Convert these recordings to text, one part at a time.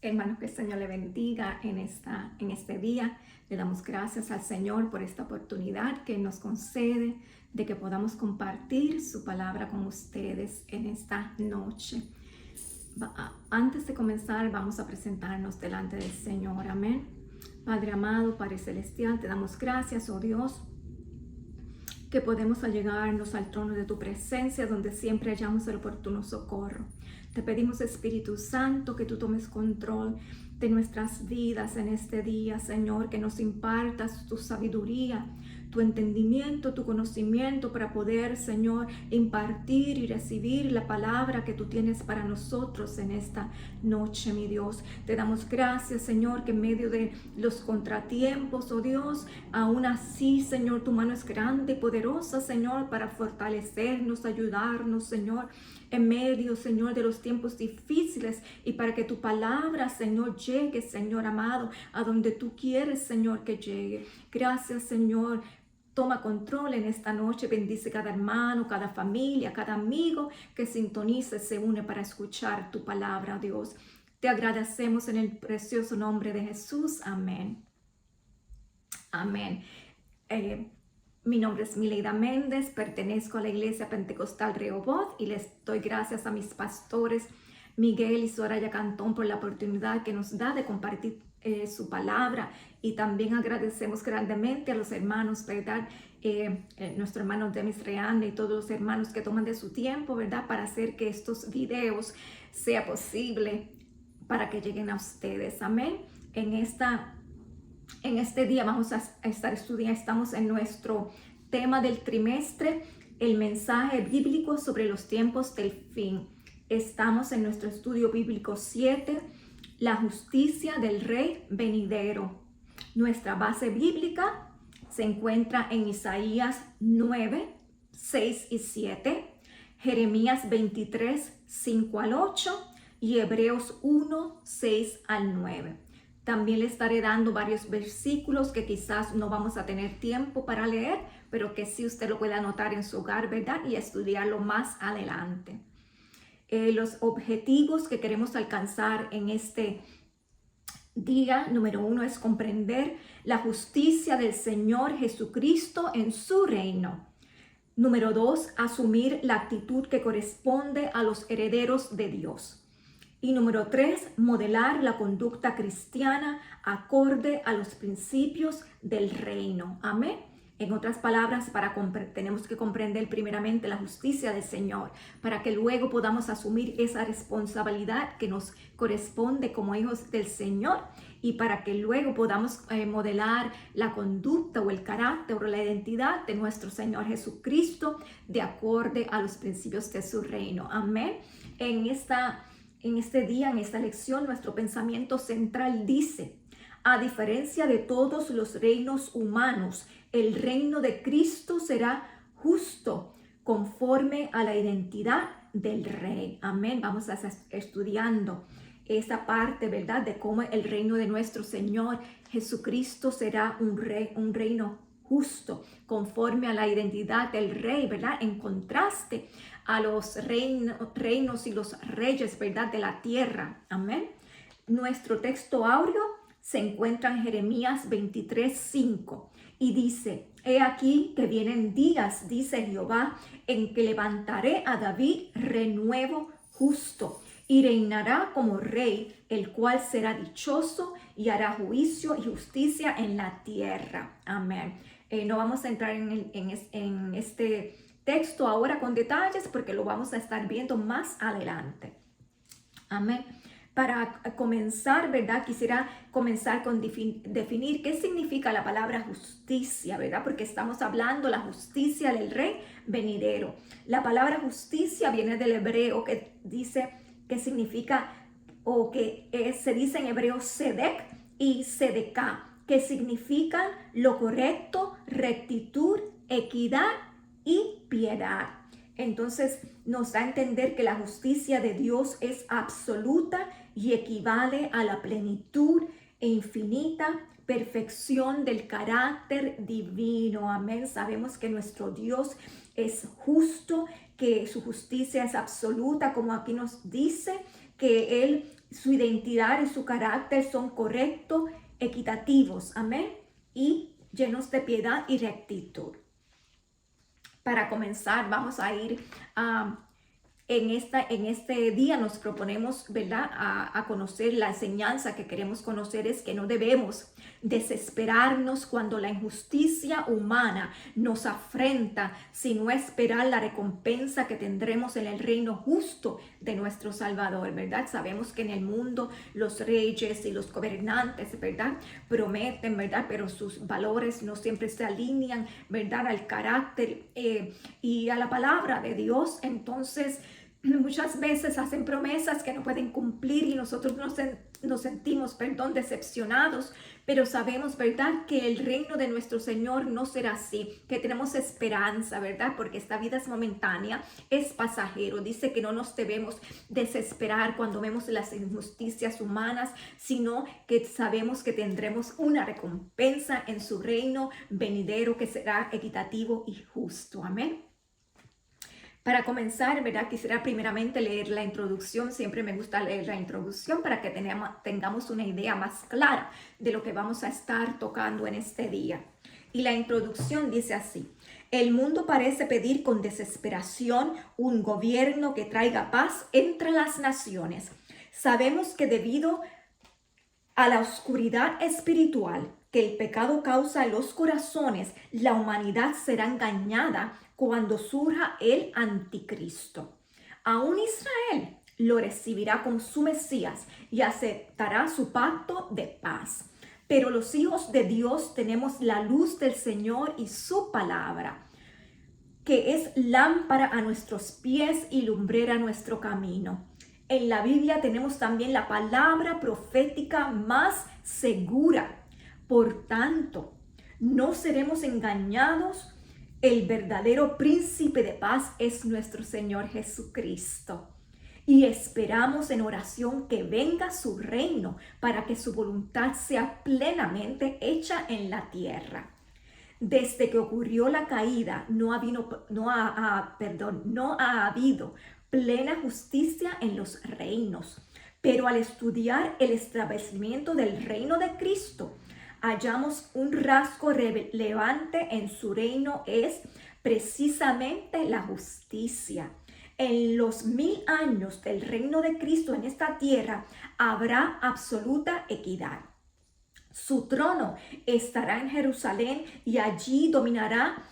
Hermanos, que el Señor le bendiga en este día. Le damos gracias al Señor por esta oportunidad que nos concede de que podamos compartir su palabra con ustedes en esta noche. Antes de comenzar, vamos a presentarnos delante del Señor. Amén. Padre amado, Padre celestial, te damos gracias, oh Dios, que podemos allegarnos al trono de tu presencia, donde siempre hallamos el oportuno socorro. Te pedimos, Espíritu Santo, que tú tomes control de nuestras vidas en este día, Señor, que nos impartas tu sabiduría, tu entendimiento, tu conocimiento para poder, Señor, impartir y recibir la palabra que tú tienes para nosotros en esta noche, mi Dios. Te damos gracias, Señor, que en medio de los contratiempos, oh Dios, aún así, Señor, tu mano es grande y poderosa, Señor, para fortalecernos, ayudarnos, Señor, en medio, Señor, de los tiempos difíciles, y para que tu palabra, Señor, llegue, Señor amado, a donde tú quieres, Señor, que llegue. Gracias, Señor. Toma control en esta noche, bendice cada hermano, cada familia, cada amigo que sintonice, se une para escuchar tu palabra, Dios. Te agradecemos en el precioso nombre de Jesús. Amén. Amén. Mi nombre es Mileida Méndez, pertenezco a la Iglesia Pentecostal Rehoboth y les doy gracias a mis pastores Miguel y Soraya Cantón por la oportunidad que nos da de compartir su palabra, y también agradecemos grandemente a los hermanos, ¿verdad? Nuestro hermano Demis Reande y todos los hermanos que toman de su tiempo, ¿verdad? Para hacer que estos videos sea posible para que lleguen a ustedes. Amén. En este día vamos a estar estudiando, estamos en nuestro tema del trimestre, el mensaje bíblico sobre los tiempos del fin. Estamos en nuestro estudio bíblico 7, la justicia del rey venidero. Nuestra base bíblica se encuentra en Isaías 9, 6 y 7, Jeremías 23, 5 al 8 y Hebreos 1, 6 al 9. También le estaré dando varios versículos que quizás no vamos a tener tiempo para leer, pero que sí usted lo puede anotar en su hogar, ¿verdad? Y estudiarlo más adelante. Los objetivos que queremos alcanzar en este día, número 1, es comprender la justicia del Señor Jesucristo en su reino. Número 2, asumir la actitud que corresponde a los herederos de Dios. Y número 3, modelar la conducta cristiana acorde a los principios del reino. Amén. En otras palabras, tenemos que comprender primeramente la justicia del Señor, para que luego podamos asumir esa responsabilidad que nos corresponde como hijos del Señor, y para que luego podamos modelar la conducta o el carácter o la identidad de nuestro Señor Jesucristo de acuerdo a los principios de su reino. Amén. En este día, en esta lección, nuestro pensamiento central dice: a diferencia de todos los reinos humanos, el reino de Cristo será justo conforme a la identidad del rey. Amén. Vamos a estar estudiando esa parte, ¿verdad? De cómo el reino de nuestro Señor Jesucristo será un reino justo conforme a la identidad del rey, ¿verdad? En contraste a los reinos y los reyes, ¿verdad? De la tierra. Amén. Nuestro texto áureo se encuentra en Jeremías 23:5 y dice: he aquí que vienen días, dice Jehová, en que levantaré a David renuevo justo, y reinará como rey, el cual será dichoso y hará juicio y justicia en la tierra. Amén. No vamos a entrar en este texto ahora con detalles, porque lo vamos a estar viendo más adelante. Amén. Para comenzar, ¿verdad? Quisiera comenzar con definir qué significa la palabra justicia, ¿verdad? Porque estamos hablando de la justicia del rey venidero. La palabra justicia viene del hebreo, que dice que significa, o que se dice en hebreo sedek y sedeká, que significan lo correcto, rectitud, equidad y piedad. Entonces nos da a entender que la justicia de Dios es absoluta y equivale a la plenitud e infinita perfección del carácter divino. Amén. Sabemos que nuestro Dios es justo, que su justicia es absoluta, como aquí nos dice, que Él su identidad y su carácter son correctos, equitativos, amén, y llenos de piedad y rectitud. Para comenzar, vamos a ir en este día nos proponemos, ¿verdad?, a conocer la enseñanza que queremos conocer, es que no debemos desesperarnos cuando la injusticia humana nos afrenta, sino esperar la recompensa que tendremos en el reino justo de nuestro Salvador, ¿verdad? Sabemos que en el mundo los reyes y los gobernantes, ¿verdad?, prometen, ¿verdad?, pero sus valores no siempre se alinean, ¿verdad?, al carácter y a la palabra de Dios. Entonces, muchas veces hacen promesas que no pueden cumplir y nosotros nos sentimos, decepcionados, pero sabemos, ¿verdad?, que el reino de nuestro Señor no será así, que tenemos esperanza, ¿verdad?, porque esta vida es momentánea, es pasajero. Dice que no nos debemos desesperar cuando vemos las injusticias humanas, sino que sabemos que tendremos una recompensa en su reino venidero que será equitativo y justo. Amén. Para comenzar, ¿verdad?, quisiera primeramente leer la introducción. Siempre me gusta leer la introducción para que tengamos una idea más clara de lo que vamos a estar tocando en este día. Y la introducción dice así: el mundo parece pedir con desesperación un gobierno que traiga paz entre las naciones. Sabemos que debido a la oscuridad espiritual que el pecado causa en los corazones, la humanidad será engañada cuando surja el anticristo. Aún Israel lo recibirá como su Mesías y aceptará su pacto de paz. Pero los hijos de Dios tenemos la luz del Señor y su palabra, que es lámpara a nuestros pies y lumbrera a nuestro camino. En la Biblia tenemos también la palabra profética más segura. Por tanto, no seremos engañados. El verdadero príncipe de paz es nuestro Señor Jesucristo. Y esperamos en oración que venga su reino para que su voluntad sea plenamente hecha en la tierra. Desde que ocurrió la caída, no ha habido plena justicia en los reinos. Pero al estudiar el establecimiento del reino de Cristo, hallamos un rasgo relevante en su reino, es precisamente la justicia. En los 1000 años del reino de Cristo en esta tierra habrá absoluta equidad. Su trono estará en Jerusalén y allí dominará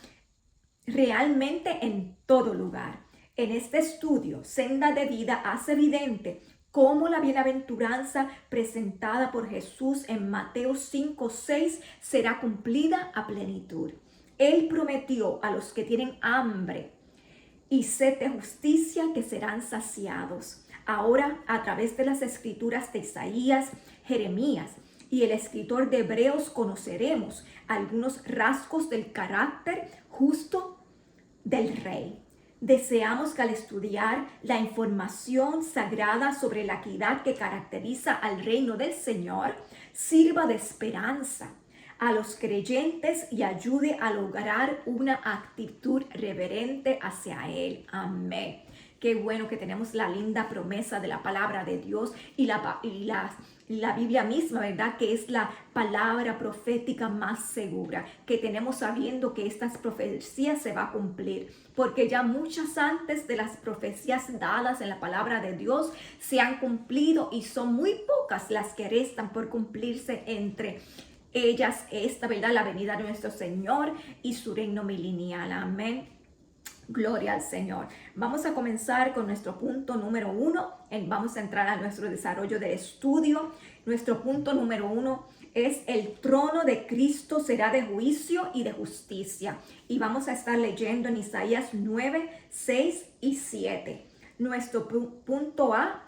realmente en todo lugar. En este estudio, Senda de Vida hace evidente cómo la bienaventuranza presentada por Jesús en Mateo 5:6 será cumplida a plenitud. Él prometió a los que tienen hambre y sed de justicia que serán saciados. Ahora, a través de las escrituras de Isaías, Jeremías y el escritor de Hebreos, conoceremos algunos rasgos del carácter justo del Rey. Deseamos que al estudiar la información sagrada sobre la equidad que caracteriza al reino del Señor, sirva de esperanza a los creyentes y ayude a lograr una actitud reverente hacia Él. Amén. Qué bueno que tenemos la linda promesa de la palabra de Dios y la Biblia misma, ¿verdad?, que es la palabra profética más segura, que tenemos sabiendo que estas profecías se va a cumplir, porque ya muchas antes de las profecías dadas en la palabra de Dios se han cumplido y son muy pocas las que restan por cumplirse. Entre ellas esta, ¿verdad?, la venida de nuestro Señor y su reino milenial. Amén. Gloria al Señor. Vamos a comenzar con nuestro punto número 1. Vamos a entrar a nuestro desarrollo de estudio. Nuestro punto número 1 es: el trono de Cristo será de juicio y de justicia. Y vamos a estar leyendo en Isaías 9, 6 y 7. Nuestro punto A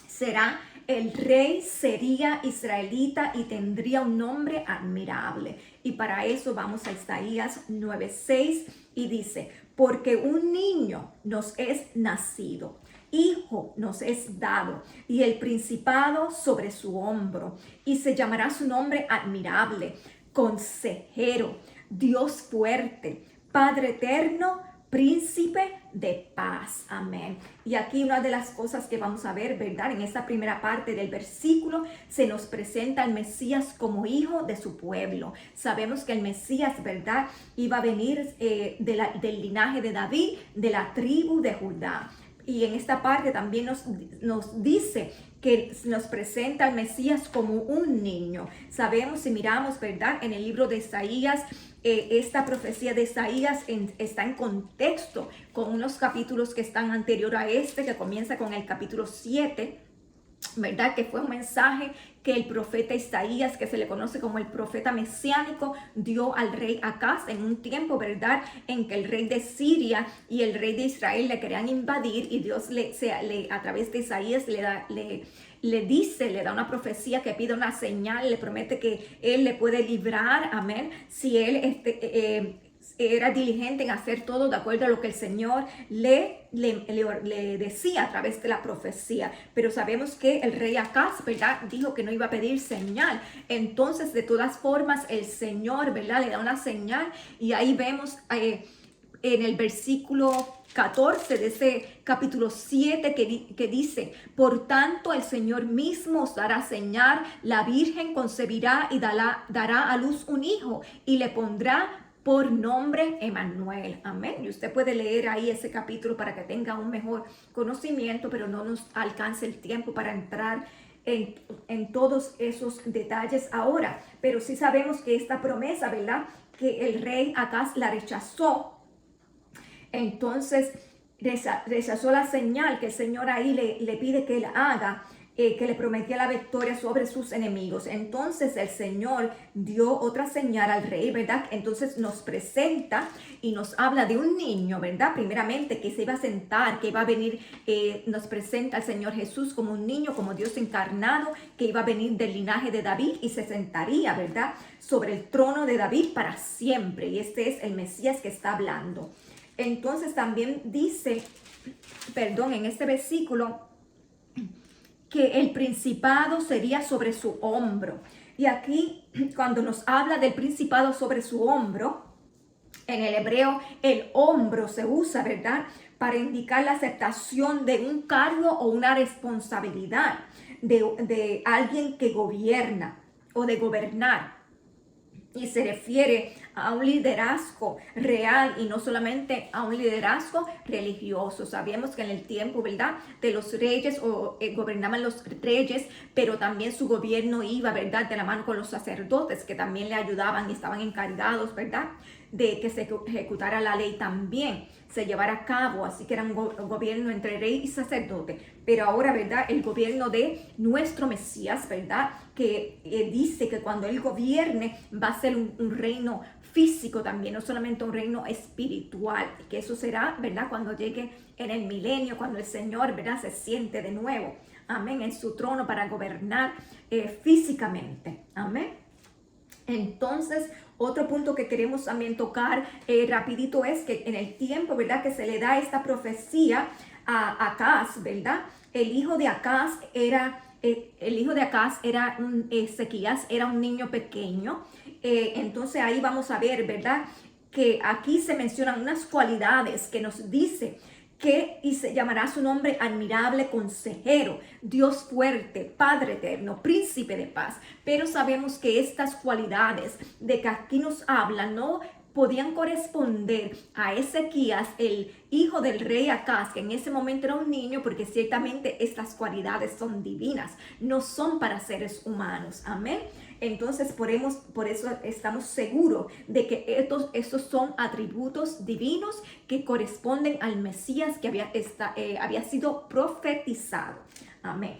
será: el rey sería israelita y tendría un nombre admirable. Y para eso vamos a Isaías 9:6 y dice: porque un niño nos es nacido, hijo nos es dado, y el principado sobre su hombro, y se llamará su nombre admirable, consejero, Dios fuerte, Padre eterno, príncipe de paz. Amén. Y aquí una de las cosas que vamos a ver, ¿verdad? En esta primera parte del versículo se nos presenta al Mesías como hijo de su pueblo. Sabemos que el Mesías, ¿verdad?, iba a venir del linaje de David, de la tribu de Judá. Y en esta parte también nos dice que nos presenta al Mesías como un niño. Sabemos, si miramos, ¿verdad?, en el libro de Isaías, esta profecía de Isaías está en contexto con unos capítulos que están anterior a este, que comienza con el capítulo 7, ¿verdad?, que fue un mensaje que el profeta Isaías, que se le conoce como el profeta mesiánico, dio al rey Acaz en un tiempo, ¿verdad?, en que el rey de Siria y el rey de Israel le querían invadir, y Dios a través de Isaías le da una profecía, que pide una señal, le promete que él le puede librar, amén, si él era diligente en hacer todo de acuerdo a lo que el Señor le decía a través de la profecía. Pero sabemos que el rey Acaz, ¿verdad?, dijo que no iba a pedir señal. Entonces, de todas formas, el Señor, ¿verdad?, le da una señal, y ahí vemos en el versículo 14 de ese capítulo 7 que dice: por tanto el Señor mismo os dará señal, la Virgen concebirá y dará a luz un hijo, y le pondrá por nombre Emmanuel. Amén. Y usted puede leer ahí ese capítulo para que tenga un mejor conocimiento, pero no nos alcance el tiempo para entrar en todos esos detalles ahora. Pero sí sabemos que esta promesa, ¿verdad?, que el rey Acaz la rechazó. Entonces rechazó la señal que el Señor ahí le pide que él haga, que le prometía la victoria sobre sus enemigos. Entonces el Señor dio otra señal al rey, ¿verdad? Entonces nos presenta y nos habla de un niño, ¿verdad? Primeramente, que se iba a sentar, que iba a venir, nos presenta al Señor Jesús como un niño, como Dios encarnado, que iba a venir del linaje de David y se sentaría, ¿verdad?, sobre el trono de David para siempre. Y este es el Mesías que está hablando. Entonces también dice, en este versículo, que el principado sería sobre su hombro. Y aquí, cuando nos habla del principado sobre su hombro, en el hebreo el hombro se usa, ¿verdad?, para indicar la aceptación de un cargo o una responsabilidad de alguien que gobierna o de gobernar. Y se refiere a un liderazgo real y no solamente a un liderazgo religioso. Sabemos que en el tiempo, ¿verdad?, de los reyes, gobernaban los reyes, pero también su gobierno iba, ¿verdad?, de la mano con los sacerdotes, que también le ayudaban y estaban encargados, ¿verdad?, de que se ejecutara la ley también, se llevara a cabo. Así que era un gobierno entre rey y sacerdote. Pero ahora, ¿verdad?, el gobierno de nuestro Mesías, ¿verdad?, que dice que cuando él gobierne va a ser un reino físico también, no solamente un reino espiritual, y que eso será, ¿verdad?, cuando llegue en el milenio, cuando el Señor, ¿verdad?, se siente de nuevo, amén, en su trono para gobernar físicamente, amén. Entonces, otro punto que queremos también tocar rapidito es que en el tiempo, ¿verdad?, que se le da esta profecía a Acaz, ¿verdad?, el hijo de Acaz era Ezequías, era un niño pequeño. Entonces ahí vamos a ver, ¿verdad?, que aquí se mencionan unas cualidades que nos dice que y se llamará su nombre admirable, consejero, Dios fuerte, Padre eterno, príncipe de paz. Pero sabemos que estas cualidades de que aquí nos hablan no podían corresponder a Ezequías, el hijo del rey Acaz, que en ese momento era un niño, porque ciertamente estas cualidades son divinas, no son para seres humanos. Amén. Entonces, por eso estamos seguros de que estos son atributos divinos que corresponden al Mesías que había sido profetizado. Amén.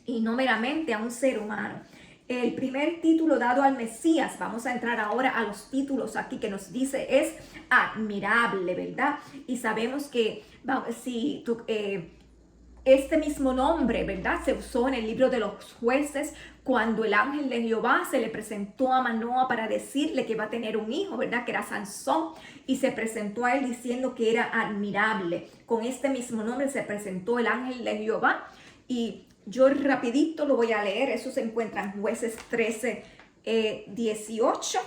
Y no meramente a un ser humano. El primer título dado al Mesías, vamos a entrar ahora a los títulos aquí que nos dice, es admirable, ¿verdad? Y sabemos que este mismo nombre, ¿verdad?, se usó en el libro de los jueces cuando el ángel de Jehová se le presentó a Manoa para decirle que iba a tener un hijo, ¿verdad?, que era Sansón, y se presentó a él diciendo que era admirable. Con este mismo nombre se presentó el ángel de Jehová. Y yo rapidito lo voy a leer. Eso se encuentra en Jueces 13, 18.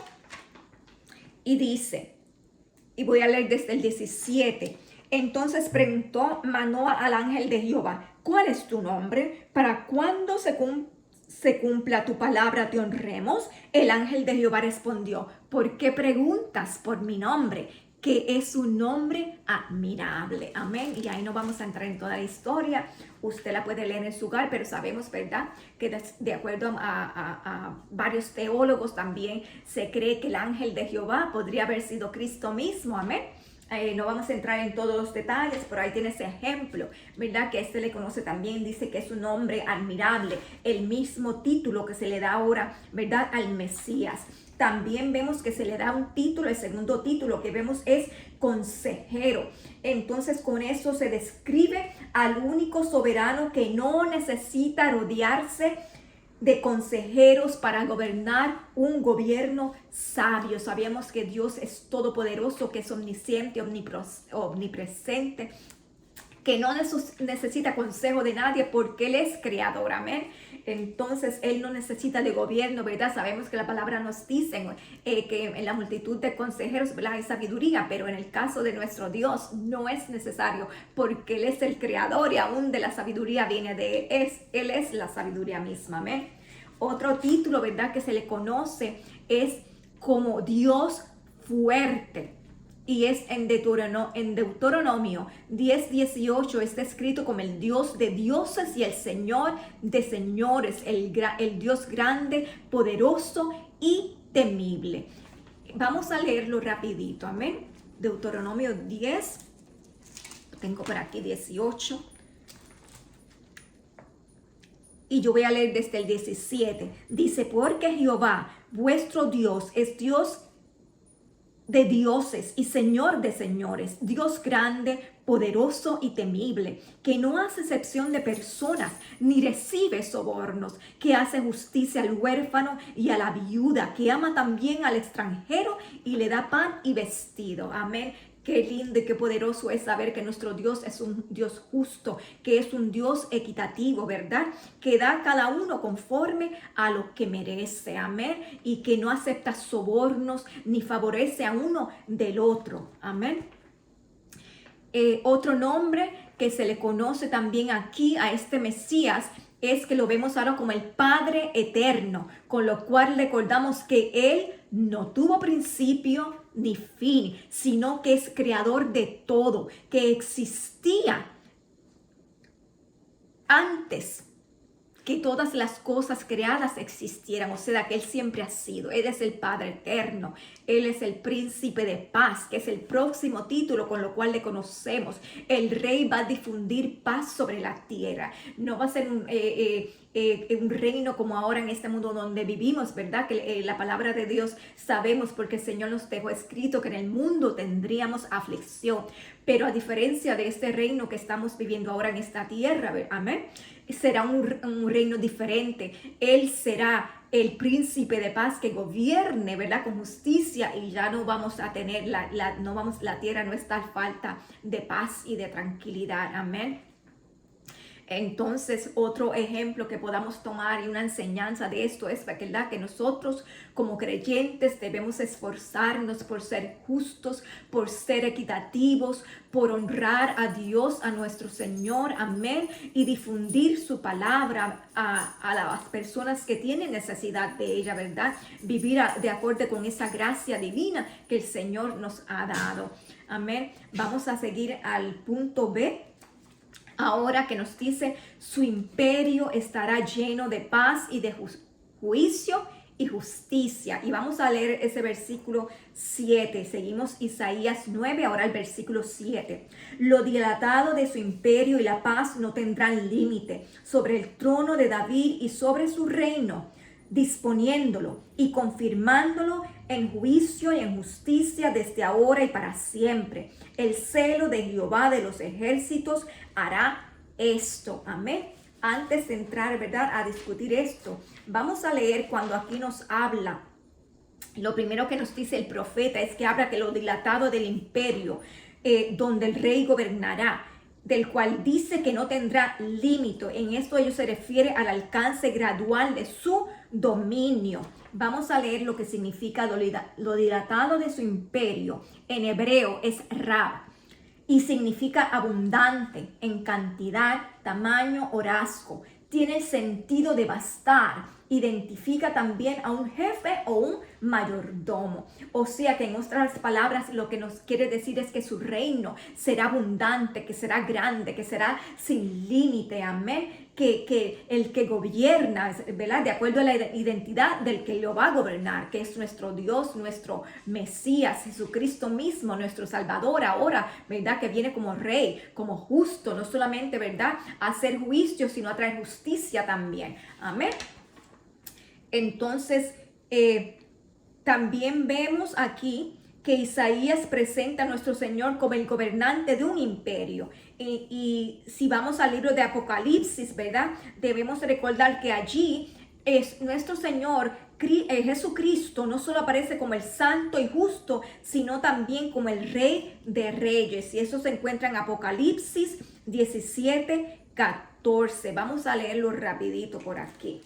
Y dice: y voy a leer desde el 17. Entonces preguntó Manoa al ángel de Jehová: ¿cuál es tu nombre? ¿Para cuándo se cumpla tu palabra te honremos? El ángel de Jehová respondió: ¿por qué preguntas por mi nombre? Que es un nombre admirable. Amén. Y ahí no vamos a entrar en toda la historia. Usted la puede leer en su hogar, pero sabemos, ¿verdad?, que de acuerdo a varios teólogos también se cree que el ángel de Jehová podría haber sido Cristo mismo. Amén. No vamos a entrar en todos los detalles, pero ahí tiene ese ejemplo, ¿verdad? Que le conoce también, dice que es un hombre admirable, el mismo título que se le da ahora, ¿verdad?, al Mesías. También vemos que se le da un título, el segundo título que vemos es consejero. Entonces con eso se describe al único soberano que no necesita rodearse de consejeros para gobernar un gobierno sabio. Sabemos que Dios es todopoderoso, que es omnisciente, omnipresente, que no necesita consejo de nadie porque Él es creador. Amén. Entonces Él no necesita de gobierno, ¿verdad? Sabemos que la palabra nos dice que en la multitud de consejeros, ¿verdad?, hay sabiduría, pero en el caso de nuestro Dios no es necesario porque Él es el creador y aún de la sabiduría viene de Él. Él es la sabiduría misma. Amén. Otro título, ¿verdad?, que se le conoce es como Dios fuerte. Y es en Deuteronomio 10:18 está escrito como el Dios de dioses y el Señor de señores, el Dios grande, poderoso y temible. Vamos a leerlo rapidito, amén. Deuteronomio 10, tengo por aquí 18. Y yo voy a leer desde el 17. Dice: porque Jehová, vuestro Dios, es Dios de dioses y Señor de señores, Dios grande, poderoso y temible, que no hace excepción de personas, ni recibe sobornos, que hace justicia al huérfano y a la viuda, que ama también al extranjero y le da pan y vestido. Amén. Qué lindo y qué poderoso es saber que nuestro Dios es un Dios justo, que es un Dios equitativo, ¿verdad? Que da a cada uno conforme a lo que merece, amén. Y que no acepta sobornos ni favorece a uno del otro, amén. Otro nombre que se le conoce también aquí a este Mesías es que lo vemos ahora como el Padre Eterno, con lo cual recordamos que Él no tuvo principio ni fin, sino que es creador de todo, que existía antes que todas las cosas creadas existieran, o sea que Él siempre ha sido. Él es el Padre Eterno, Él es el Príncipe de Paz, que es el próximo título con lo cual le conocemos. El Rey va a difundir paz sobre la tierra, no va a ser un reino como ahora en este mundo donde vivimos, ¿verdad? Que la palabra de Dios sabemos, porque el Señor nos dejó escrito que en el mundo tendríamos aflicción, pero a diferencia de este reino que estamos viviendo ahora en esta tierra, amén, será un reino diferente. Él será el príncipe de paz que gobierne, ¿verdad?, con justicia, y ya no vamos a tener la tierra no está a falta de paz y de tranquilidad. Amén. Entonces, otro ejemplo que podamos tomar y una enseñanza de esto es, ¿verdad?, que nosotros como creyentes debemos esforzarnos por ser justos, por ser equitativos, por honrar a Dios, a nuestro Señor, amén, y difundir su palabra a las personas que tienen necesidad de ella, ¿verdad? Vivir de acuerdo con esa gracia divina que el Señor nos ha dado. Amén. Vamos a seguir al punto B. Ahora que nos dice: su imperio estará lleno de paz y de juicio y justicia. Y vamos a leer ese versículo 7. Seguimos Isaías 9, ahora el versículo 7. Lo dilatado de su imperio y la paz no tendrán límite sobre el trono de David y sobre su reino, disponiéndolo y confirmándolo en juicio y en justicia desde ahora y para siempre. El celo de Jehová de los ejércitos hará esto. Amén. Antes de entrar, ¿verdad?, a discutir esto, vamos a leer cuando aquí nos habla. Lo primero que nos dice el profeta es que habla que lo dilatado del imperio, donde el rey gobernará. del cual dice que no tendrá límite. En esto ello se refiere al alcance gradual de su dominio. Vamos a leer lo que significa lo dilatado de su imperio. En hebreo es Rab y significa abundante en cantidad, tamaño o rasgo. Tiene el sentido de bastar. Identifica también a un jefe o un mayordomo. O sea que en otras palabras lo que nos quiere decir es que su reino será abundante, que será grande, que será sin límite. Amén. Que el que gobierna, ¿verdad? De acuerdo a la identidad del que lo va a gobernar, que es nuestro Dios, nuestro Mesías, Jesucristo mismo, nuestro Salvador ahora, ¿verdad? Que viene como rey, como justo, no solamente, ¿verdad? A hacer juicio, sino a traer justicia también. Amén. Entonces, también vemos aquí que Isaías presenta a nuestro Señor como el gobernante de un imperio. Y si vamos al libro de Apocalipsis, ¿verdad? Debemos recordar que allí es nuestro Señor Jesucristo no solo aparece como el santo y justo, sino también como el Rey de Reyes. Y eso se encuentra en Apocalipsis 17:14. Vamos a leerlo rapidito por aquí.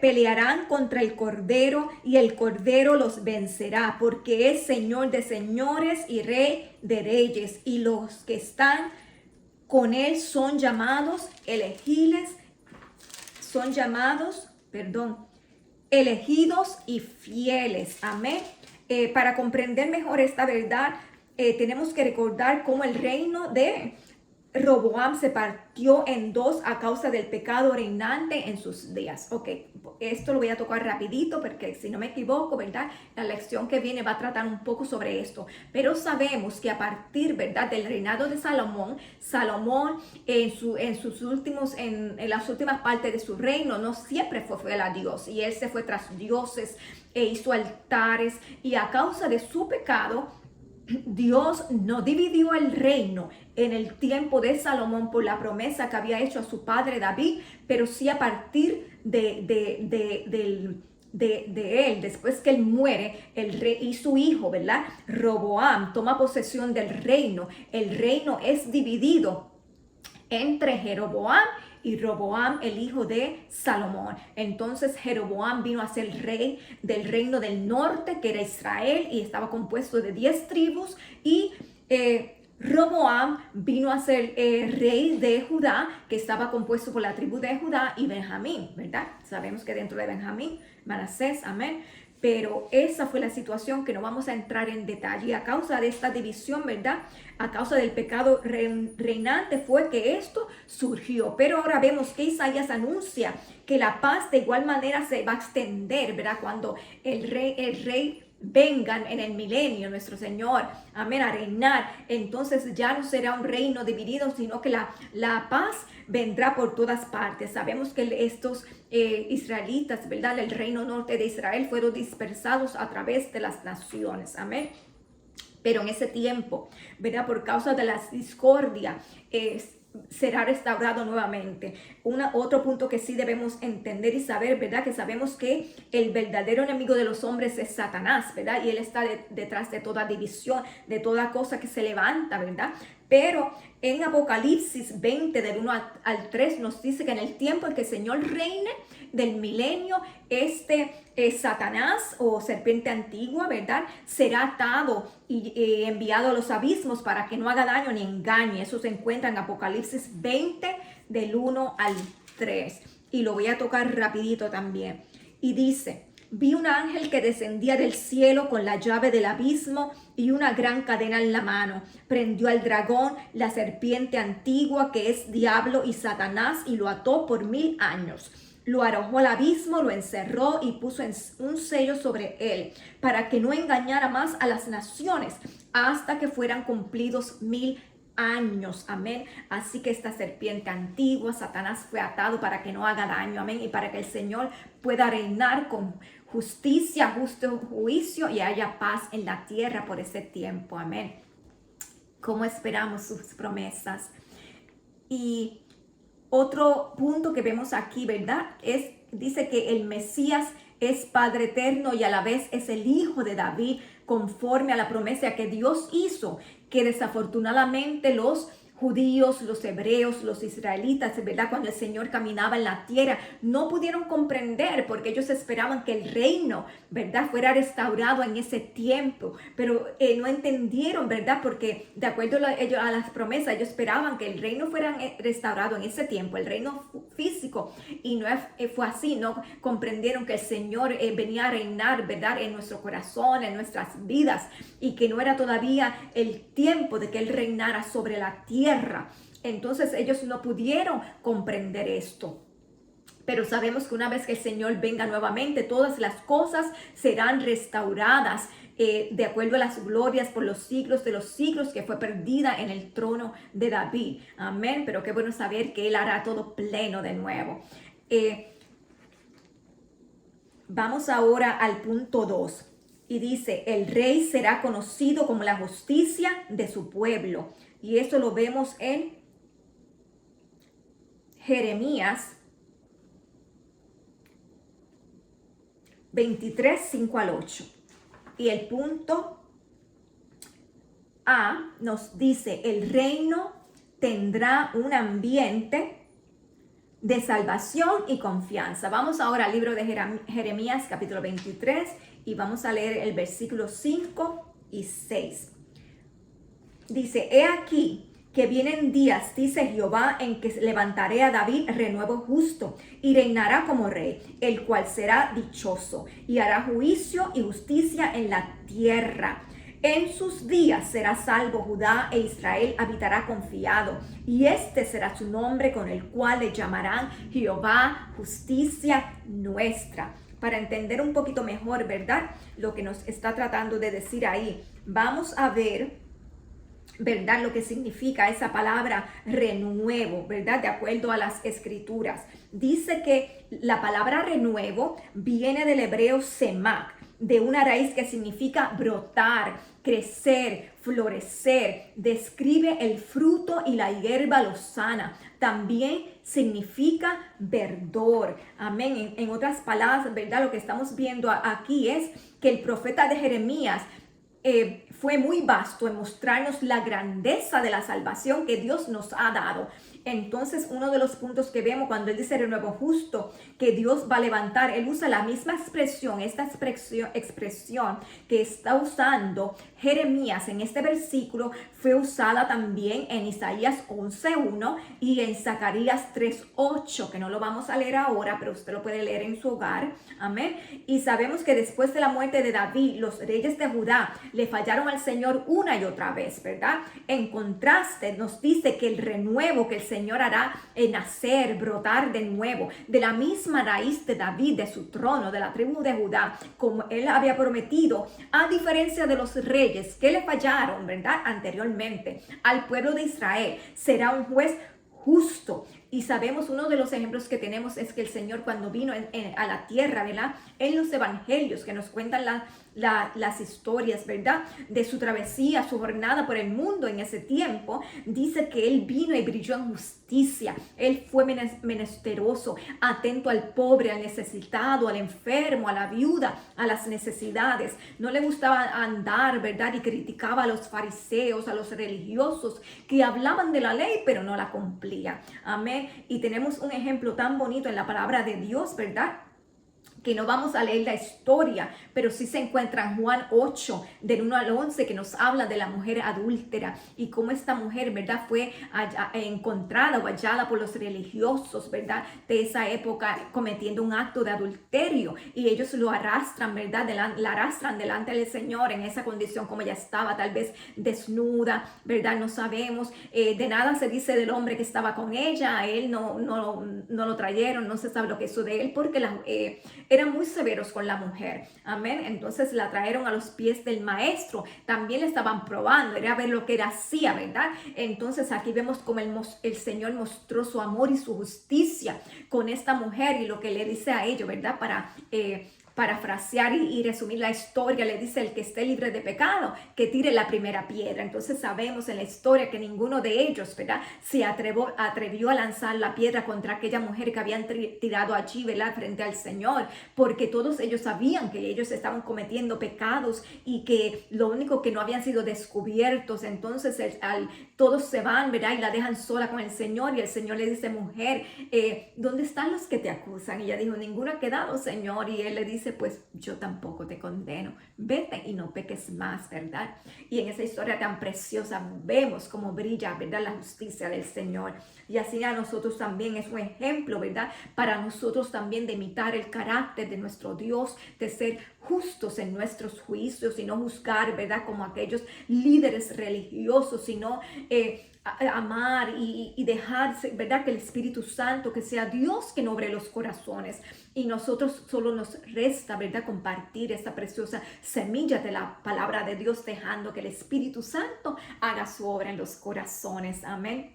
Pelearán contra el Cordero y el Cordero los vencerá, porque es Señor de señores y Rey de reyes, y los que están con él son llamados elegidos y fieles. Amén. Para comprender mejor esta verdad, tenemos que recordar cómo el reino de Roboam se partió en dos a causa del pecado reinante en sus días. Ok, esto lo voy a tocar rapidito porque si no me equivoco, ¿verdad? La lección que viene va a tratar un poco sobre esto. Pero sabemos que a partir, ¿verdad? Del reinado de Salomón en las últimas partes de su reino no siempre fue fiel a Dios. Y él se fue tras dioses e hizo altares. Y a causa de su pecado, Dios no dividió el reino en el tiempo de Salomón por la promesa que había hecho a su padre David, pero sí a partir de él, después que él muere, el rey y su hijo, ¿verdad? Roboam toma posesión del reino. El reino es dividido entre Jeroboam y Roboam, el hijo de Salomón. Entonces Jeroboam vino a ser rey del reino del norte, que era Israel, y estaba compuesto de 10 tribus, y Roboam vino a ser rey de Judá, que estaba compuesto por la tribu de Judá y Benjamín, ¿verdad? Sabemos que dentro de Benjamín, Manasés, amén. Pero esa fue la situación que no vamos a entrar en detalle. A causa de esta división, ¿verdad? A causa del pecado reinante fue que esto surgió. Pero ahora vemos que Isaías anuncia que la paz de igual manera se va a extender, ¿verdad? Cuando el rey vengan en el milenio, nuestro Señor, amén, a reinar. Entonces ya no será un reino dividido, sino que la paz vendrá por todas partes. Sabemos que estos israelitas, ¿verdad? El reino norte de Israel fueron dispersados a través de las naciones, amén. Pero en ese tiempo, ¿verdad? Por causa de la discordia, será restaurado nuevamente. Otro punto que sí debemos entender y saber, ¿verdad? Que sabemos que el verdadero enemigo de los hombres es Satanás, ¿verdad? Y él está detrás de toda división, de toda cosa que se levanta, ¿verdad? Pero en Apocalipsis 20, del 1 al 3, nos dice que en el tiempo en que el Señor reine del milenio, Satanás o serpiente antigua, ¿verdad? Será atado y enviado a los abismos para que no haga daño ni engañe. Eso se encuentra en Apocalipsis 20, del 1 al 3. Y lo voy a tocar rapidito también. Y dice: vi un ángel que descendía del cielo con la llave del abismo y una gran cadena en la mano. Prendió al dragón, la serpiente antigua, que es diablo y Satanás, y lo ató por 1000 años. Lo arrojó al abismo, lo encerró y puso un sello sobre él, para que no engañara más a las naciones hasta que fueran cumplidos 1000 años, amén. Así que esta serpiente antigua, Satanás, fue atado para que no haga daño, amén, y para que el Señor pueda reinar con justicia, justo juicio, y haya paz en la tierra por ese tiempo, amén. ¿Cómo esperamos sus promesas? Y otro punto que vemos aquí, ¿verdad? Dice que el Mesías es Padre eterno y a la vez es el Hijo de David, conforme a la promesa que Dios hizo, que desafortunadamente los judíos, los hebreos, los israelitas, ¿verdad? Cuando el Señor caminaba en la tierra, no pudieron comprender porque ellos esperaban que el reino, ¿verdad? Fuera restaurado en ese tiempo, pero no entendieron, ¿verdad? Porque de acuerdo a las promesas, ellos esperaban que el reino fuera restaurado en ese tiempo, el reino físico, y no fue así, no comprendieron que el Señor venía a reinar, ¿verdad? En nuestro corazón, en nuestras vidas, y que no era todavía el tiempo de que Él reinara sobre la tierra. Entonces ellos no pudieron comprender esto. Pero sabemos que una vez que el Señor venga nuevamente, todas las cosas serán restauradas de acuerdo a las glorias por los siglos de los siglos, que fue perdida en el trono de David. Amén. Pero qué bueno saber que Él hará todo pleno de nuevo. Vamos ahora al punto 2. Y dice, el rey será conocido como la justicia de su pueblo. Y esto lo vemos en Jeremías 23, 5 al 8. Y el punto A nos dice, el reino tendrá un ambiente de salvación y confianza. Vamos ahora al libro de Jeremías capítulo 23 y vamos a leer el versículo 5 y 6. Dice, he aquí que vienen días, dice Jehová, en que levantaré a David renuevo justo y reinará como rey, el cual será dichoso y hará juicio y justicia en la tierra. En sus días será salvo Judá e Israel habitará confiado, y este será su nombre con el cual le llamarán Jehová, justicia nuestra. Para entender un poquito mejor, ¿verdad? Lo que nos está tratando de decir ahí, vamos a ver, ¿verdad? Lo que significa esa palabra renuevo, ¿verdad? De acuerdo a las escrituras. Dice que la palabra renuevo viene del hebreo semak, de una raíz que significa brotar, crecer, florecer. Describe el fruto y la hierba lozana. También significa verdor. Amén. En otras palabras, ¿verdad? Lo que estamos viendo aquí es que el profeta de Jeremías fue muy vasto en mostrarnos la grandeza de la salvación que Dios nos ha dado. Entonces, uno de los puntos que vemos cuando él dice renuevo justo, que Dios va a levantar, él usa la misma expresión, esta expresión que está usando Jeremías en este versículo, fue usada también en Isaías 11:1 y en Zacarías 3:8, que no lo vamos a leer ahora, pero usted lo puede leer en su hogar. Amén. Y sabemos que después de la muerte de David, los reyes de Judá le fallaron al Señor una y otra vez, ¿verdad? En contraste, nos dice que el renuevo que el Señor hará nacer, brotar de nuevo, de la misma raíz de David, de su trono, de la tribu de Judá, como él había prometido, a diferencia de los reyes que le fallaron, ¿verdad? Anteriormente, al pueblo de Israel, será un juez justo. Y sabemos, uno de los ejemplos que tenemos es que el Señor cuando vino a la tierra, ¿verdad? En los evangelios que nos cuentan las historias, ¿verdad? De su travesía, su jornada por el mundo en ese tiempo, dice que Él vino y brilló en justicia. Él fue menesteroso, atento al pobre, al necesitado, al enfermo, a la viuda, a las necesidades. No le gustaba andar, ¿verdad? Y criticaba a los fariseos, a los religiosos que hablaban de la ley, pero no la cumplían. Amén. Y tenemos un ejemplo tan bonito en la palabra de Dios, ¿verdad? Que no vamos a leer la historia, pero sí se encuentra en Juan 8, del 1 al 11, que nos habla de la mujer adúltera y cómo esta mujer, ¿verdad? Fue encontrada o hallada por los religiosos, ¿verdad? De esa época cometiendo un acto de adulterio y ellos lo arrastran, ¿verdad? La arrastran delante del Señor en esa condición como ella estaba, tal vez desnuda, ¿verdad? No sabemos. De nada se dice del hombre que estaba con ella, a él no lo trajeron, no se sabe lo que hizo de él porque eran muy severos con la mujer. Amén. Entonces la trajeron a los pies del maestro. También le estaban probando, era ver lo que él hacía, ¿verdad? Entonces aquí vemos como el Señor mostró su amor y su justicia con esta mujer y lo que le dice a ellos, ¿verdad? parafrasear y resumir la historia, le dice: el que esté libre de pecado, que tire la primera piedra. Entonces sabemos en la historia que ninguno de ellos, ¿verdad?, se atrevió a lanzar la piedra contra aquella mujer que habían tirado allí, ¿verdad?, frente al Señor, porque todos ellos sabían que ellos estaban cometiendo pecados y que lo único que no habían sido descubiertos. Entonces todos se van, ¿verdad?, y la dejan sola con el Señor, y el Señor le dice: mujer, ¿dónde están los que te acusan? Y ella dijo: ninguno ha quedado, Señor. Y él le dice: pues yo tampoco te condeno, vete y no peques más, ¿verdad? Y en esa historia tan preciosa vemos cómo brilla, ¿verdad?, la justicia del Señor. Y así a nosotros también es un ejemplo, ¿verdad?, para nosotros también de imitar el carácter de nuestro Dios, de ser justos en nuestros juicios y no juzgar, ¿verdad?, como aquellos líderes religiosos, sino amar y dejarse, ¿verdad?, que el Espíritu Santo, que sea Dios quien obre los corazones. Y nosotros solo nos resta, ¿verdad?, compartir esta preciosa semilla de la palabra de Dios, dejando que el Espíritu Santo haga su obra en los corazones. Amén.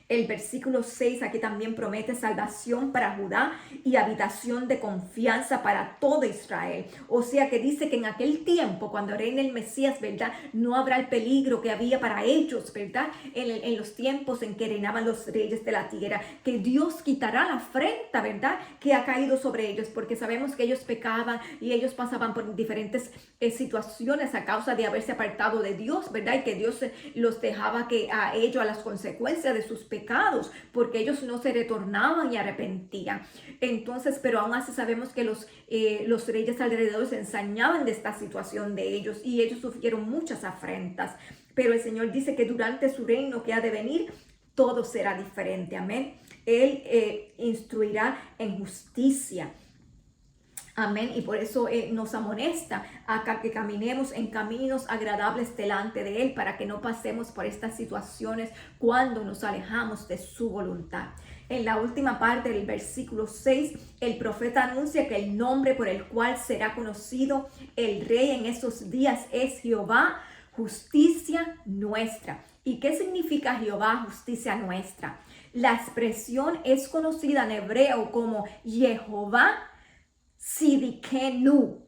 El versículo 6 aquí también promete salvación para Judá y habitación de confianza para todo Israel. O sea que dice que en aquel tiempo, cuando reine el Mesías, ¿verdad?, no habrá el peligro que había para ellos, ¿verdad?, en los tiempos en que reinaban los reyes de la tierra, que Dios quitará la afrenta, ¿verdad?, que ha caído sobre ellos, porque sabemos que ellos pecaban y ellos pasaban por diferentes situaciones a causa de haberse apartado de Dios, ¿verdad?, y que Dios los dejaba a ellos a las consecuencias de sus pecados, porque ellos no se retornaban y arrepentían. Entonces, pero aún así sabemos que los reyes alrededor se ensañaban de esta situación de ellos, y ellos sufrieron muchas afrentas. Pero el Señor dice que durante su reino que ha de venir, todo será diferente. Amén. Él instruirá en justicia. Amén. Y por eso nos amonesta a que caminemos en caminos agradables delante de Él, para que no pasemos por estas situaciones cuando nos alejamos de su voluntad. En la última parte del versículo 6, el profeta anuncia que el nombre por el cual será conocido el rey en esos días es Jehová, justicia nuestra. ¿Y qué significa Jehová, justicia nuestra? La expresión es conocida en hebreo como Jehová Siddiqenu,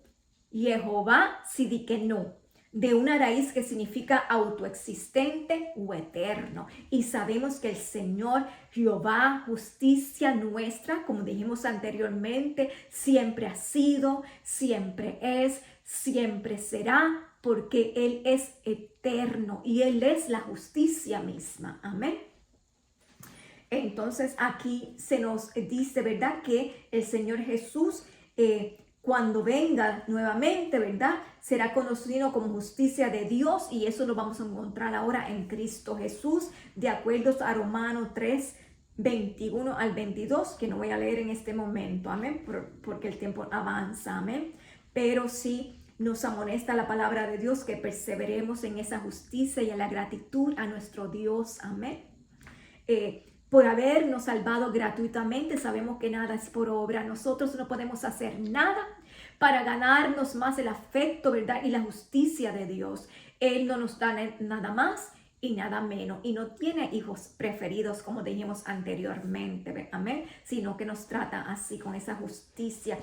Jehová Siddiqenu, de una raíz que significa autoexistente o eterno. Y sabemos que el Señor Jehová, justicia nuestra, como dijimos anteriormente, siempre ha sido, siempre es, siempre será, porque Él es eterno y Él es la justicia misma. Amén. Entonces aquí se nos dice, ¿verdad?, que el Señor Jesús, cuando venga nuevamente, ¿verdad?, será conocido como justicia de Dios, y eso lo vamos a encontrar ahora en Cristo Jesús, de acuerdo a Romanos 3, 21 al 22, que no voy a leer en este momento, amén, porque el tiempo avanza, amén, pero sí nos amonesta la palabra de Dios que perseveremos en esa justicia y en la gratitud a nuestro Dios, amén. Por habernos salvado gratuitamente, sabemos que nada es por obra. Nosotros no podemos hacer nada para ganarnos más el afecto, ¿verdad?, y la justicia de Dios. Él no nos da nada más y nada menos, y no tiene hijos preferidos, como dijimos anteriormente, amén, sino que nos trata así, con esa justicia.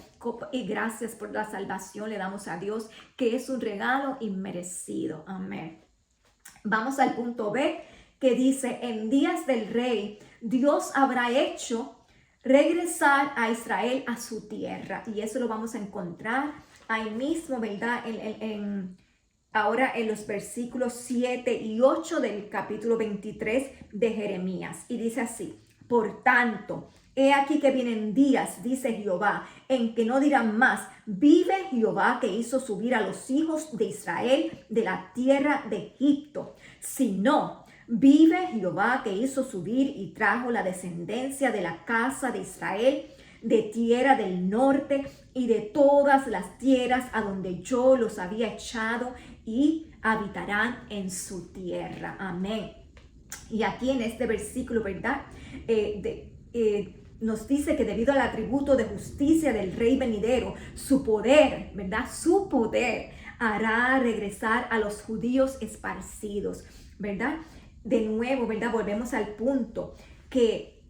Y gracias por la salvación le damos a Dios, que es un regalo inmerecido, amén. Vamos al punto B, que dice: en días del rey, Dios habrá hecho regresar a Israel a su tierra. Y eso lo vamos a encontrar ahí mismo, ¿verdad?, ahora en los versículos 7 y 8 del capítulo 23 de Jeremías. Y dice así: por tanto, he aquí que vienen días, dice Jehová, en que no dirán más: vive Jehová, que hizo subir a los hijos de Israel de la tierra de Egipto, sino: vive Jehová, que hizo subir y trajo la descendencia de la casa de Israel de tierra del norte y de todas las tierras a donde yo los había echado, y habitarán en su tierra. Amén. Y aquí en este versículo, ¿verdad?, nos dice que debido al atributo de justicia del rey venidero, su poder, ¿verdad?, su poder hará regresar a los judíos esparcidos, ¿verdad? De nuevo, ¿verdad?, volvemos al punto que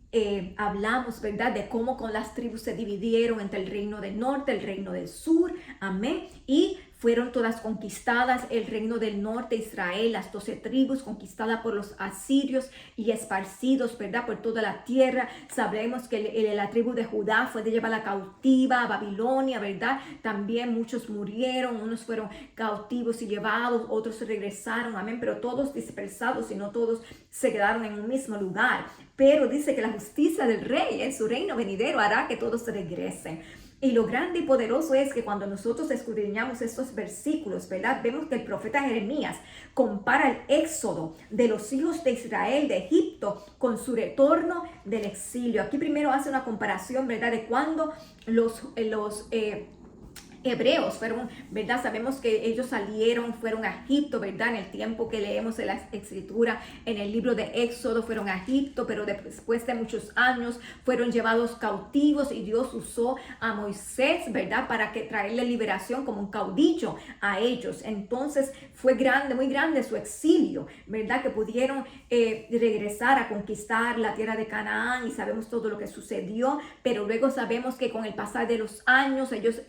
hablamos, ¿verdad? De cómo con las tribus se dividieron entre el reino del norte, el reino del sur, amén, y fueron todas conquistadas, el reino del norte, Israel, las 12 tribus conquistadas por los asirios y esparcidos, ¿verdad? Por toda la tierra. Sabemos que la tribu de Judá fue llevada cautiva a Babilonia, ¿verdad? También muchos murieron, unos fueron cautivos y llevados, otros regresaron, amén, pero todos dispersados y no todos se quedaron en un mismo lugar. Pero dice que la justicia del rey en su reino venidero hará que todos regresen. Y lo grande y poderoso es que cuando nosotros escudriñamos estos versículos, ¿verdad? Vemos que el profeta Jeremías compara el éxodo de los hijos de Israel de Egipto con su retorno del exilio. Aquí primero hace una comparación, ¿verdad? De cuando los hebreos fueron, ¿verdad? Sabemos que ellos fueron a Egipto, ¿verdad? En el tiempo que leemos en la escritura, en el libro de Éxodo, fueron a Egipto, pero después de muchos años fueron llevados cautivos y Dios usó a Moisés, ¿verdad? Para traerle liberación como un caudillo a ellos. Entonces fue grande, muy grande su exilio, ¿verdad? Que pudieron regresar a conquistar la tierra de Canaán y sabemos todo lo que sucedió, pero luego sabemos que con el pasar de los años ellos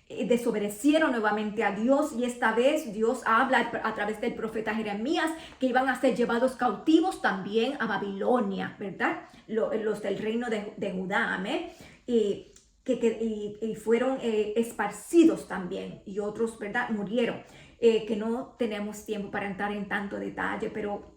desobedecieron nuevamente a Dios y esta vez Dios habla a través del profeta Jeremías que iban a ser llevados cautivos también a Babilonia, ¿verdad? Los del reino de Judá, amén. Y fueron esparcidos también y otros, ¿verdad? Murieron. Que no tenemos tiempo para entrar en tanto detalle, pero